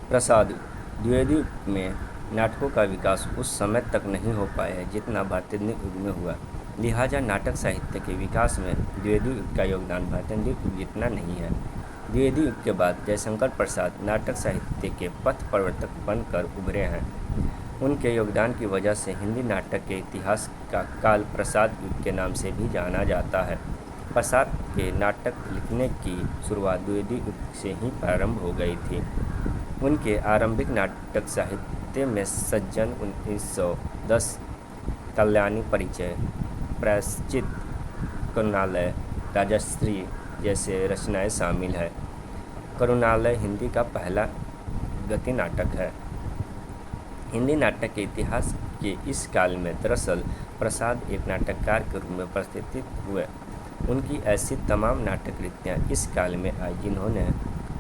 प्रसाद द्विवेदी में नाटकों का विकास उस समय तक नहीं हो पाया है जितना भारतेंदु युग में हुआ। लिहाजा नाटक साहित्य के विकास में द्विवेदी युग का योगदान भारतेंदु युग जितना नहीं है। द्विवेदी युग के बाद जयशंकर प्रसाद नाटक साहित्य के पथ प्रवर्तक बनकर उभरे हैं। उनके योगदान की वजह से हिंदी नाटक के इतिहास का काल प्रसाद युग के नाम से भी जाना जाता है। प्रसाद के नाटक लिखने की शुरुआत द्विवेदी युग से ही प्रारंभ हो गई थी। उनके आरंभिक नाटक साहित्य में सज्जन 1910, कल्याणी परिचय, प्रायश्चित, करुणालय, राजश्री जैसे रचनाएं शामिल हैं। करुणालय हिंदी का पहला गति नाटक है। हिंदी नाटक के इतिहास के इस काल में दरअसल प्रसाद एक नाटककार के रूप में प्रतिष्ठित हुए। उनकी ऐसी तमाम नाटक कृतियाँ इस काल में आई जिन्होंने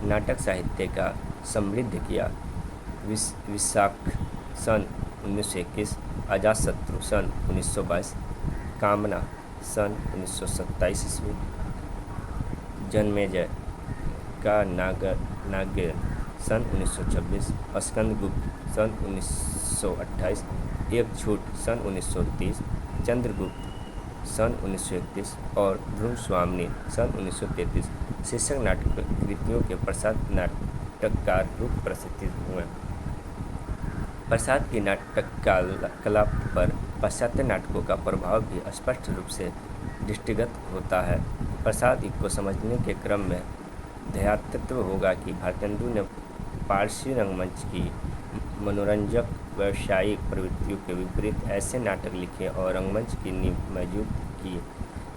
नाटक साहित्य का समृद्ध किया। विशाख सन 1921, अजातशत्रु सन 1922, कामना सन 1927 ईस्वी, जन्मेजय का नागेर सन 1926, स्कंदगुप्त सन 1928, एक झूठ सन 1930, चंद्रगुप्त सन 1931 और ध्रुवस्वामिनी सन 1933 शीर्षक नाटक कृतियों के प्रसाद नाटककार रूप प्रसिद्ध हुए। प्रसाद की नाटक कला पर पाश्चात्य नाटकों का प्रभाव भी स्पष्ट रूप से दृष्टिगत होता है। प्रसाद युग को समझने के क्रम में ध्यातव्य होगा कि भारतेंदु ने पारसी रंगमंच की मनोरंजक व्यावसायिक प्रवृत्तियों के विपरीत ऐसे नाटक लिखे और रंगमंच की नींव मजबूत की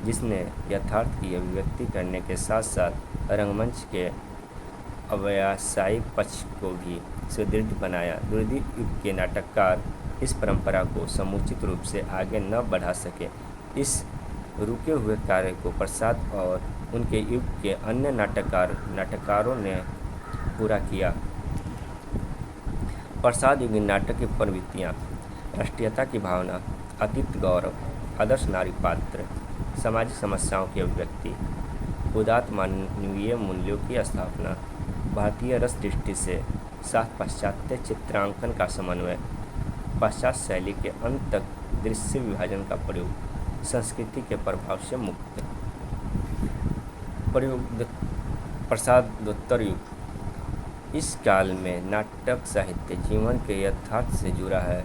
जिसने यथार्थ की अभिव्यक्ति करने के साथ साथ रंगमंच के अव्यावसायिक पक्ष को भी सुदृढ़ बनाया। द्विवेदी युग के नाटककार इस परंपरा को समुचित रूप से आगे न बढ़ा सके। इस रुके हुए कार्य को प्रसाद और उनके युग के अन्य नाटककारों ने पूरा किया। प्रसाद युगीन नाटक की प्रवृत्तियाँ: राष्ट्रीयता की भावना, अतीत गौरव, आदर्श नारी पात्र, सामाजिक समस्याओं की अभिव्यक्ति, उदात्त मानवीय मूल्यों की स्थापना, भारतीय रस दृष्टि से साथ पाश्चात्य चित्रांकन का समन्वय, पाश्चात्य शैली के अंत तक दृश्य विभाजन का प्रयोग, संस्कृति के प्रभाव से मुक्त। प्रसादोत्तर युग: इस काल में नाटक साहित्य जीवन के यथार्थ से जुड़ा है।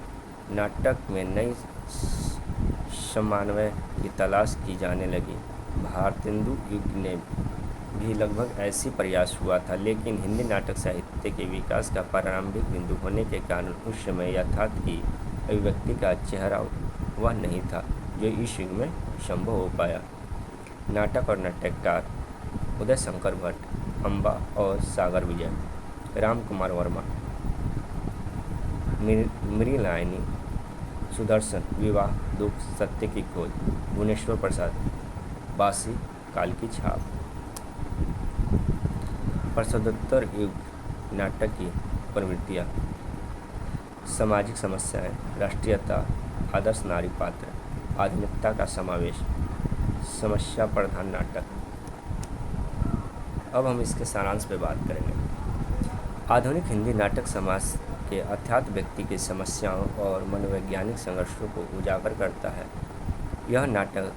नाटक में नई समन्वय की तलाश की जाने लगी। भारतेंदु युग ने भी लगभग ऐसी प्रयास हुआ था, लेकिन हिंदी नाटक साहित्य के विकास का प्रारंभिक बिंदु होने के कारण उस समय यथार्थ की अभिव्यक्ति का चेहरा वह नहीं था जो इस युग में संभव हो पाया। नाटक और नाटककार: उदय शंकर भट्ट, अम्बा और सागर विजय, राम कुमार वर्मा, मृणालिनी, सुदर्शन, विवाह, दुख, सत्य की खोज, भुवनेश्वर प्रसाद, बासी, काल की छाप। प्रसादोत्तर युग नाटक की प्रवृत्तियाँ: सामाजिक समस्याएं, राष्ट्रीयता, आदर्श नारी पात्र, आधुनिकता का समावेश, समस्या प्रधान नाटक। अब हम इसके सारांश पे बात करेंगे। आधुनिक हिंदी नाटक समाज के अथार्थ व्यक्ति की समस्याओं और मनोवैज्ञानिक संघर्षों को उजागर करता है। यह नाटक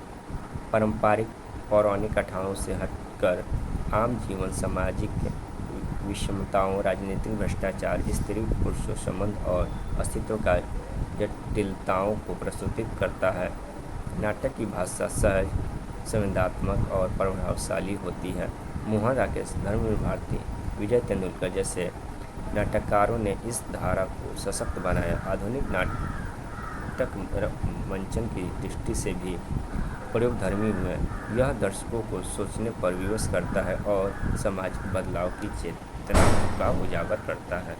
पारंपरिक पौराणिक कथाओं से हटकर आम जीवन, सामाजिक विषमताओं, राजनीतिक भ्रष्टाचार, स्त्री पुरुषों संबंध और अस्तित्व का जटिलताओं को प्रस्तुत करता है। नाटक की भाषा सहज, संवेदनात्मक और प्रभावशाली होती है। मोहन राकेश, धर्मवीर भारती, विजय तेंदुलकर जैसे नाटककारों ने इस धारा को सशक्त बनाया। आधुनिक नाटक मंचन की दृष्टि से भी प्रयोगधर्मी हुए। यह दर्शकों को सोचने पर विवश करता है और सामाजिक बदलाव की चेतना का उजागर करता है।